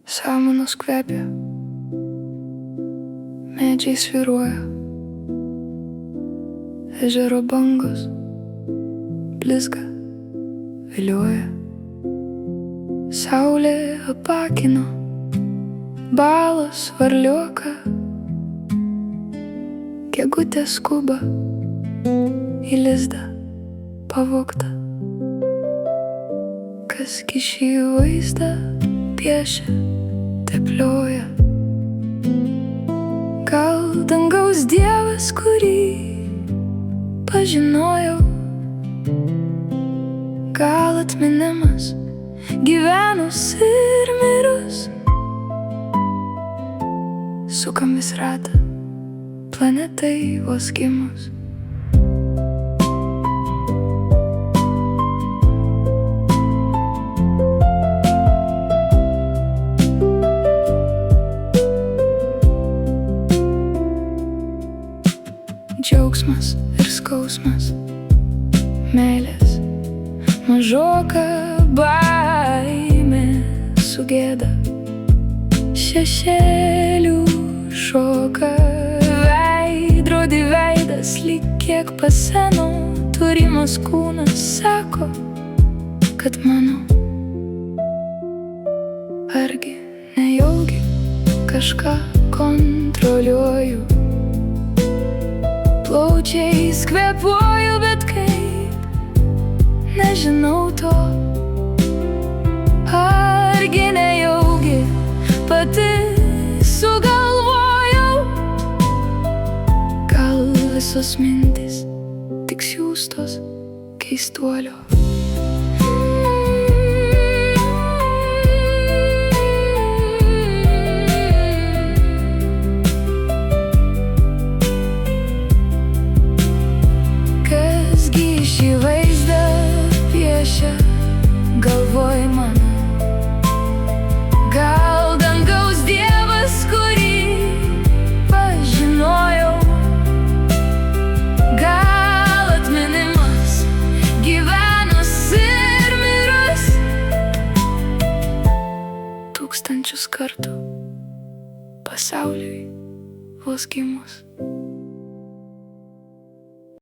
Samanos kvepia, medžiai svyruoja, ežero bangos blizga, vilioja. Saulė apakino balos varliuką, gegutė skuba į lizdą pavogtą. Kas gi šį vaizdą piešia, teplioja? Gal dangaus dievas, kurį pažinojau? Gal atminimas gyvenus ir mirus? Sukamės ratą planetai vos gimus. Džiaugsmas ir skausmas, meilės mažoka baimė sugėda, šešėlių šoka, veidrodį veidas lyg kiek paseno, turimas kūnas sako, kad mano. Argi nejaugi kažką kontroliuoju? Plaučiais kvėpuoju, bet kaip nežinau to. Argi nejaugi pati sugalvojau? Gal visos mintys tik siųstos keistuolio? Šį vaizdą piešia galvoj mano. Gal dangaus dievas, kurį pažinojau? Gal atminimas gyvenus ir mirus? Tūkstančius kartų pasauliui vos gimus.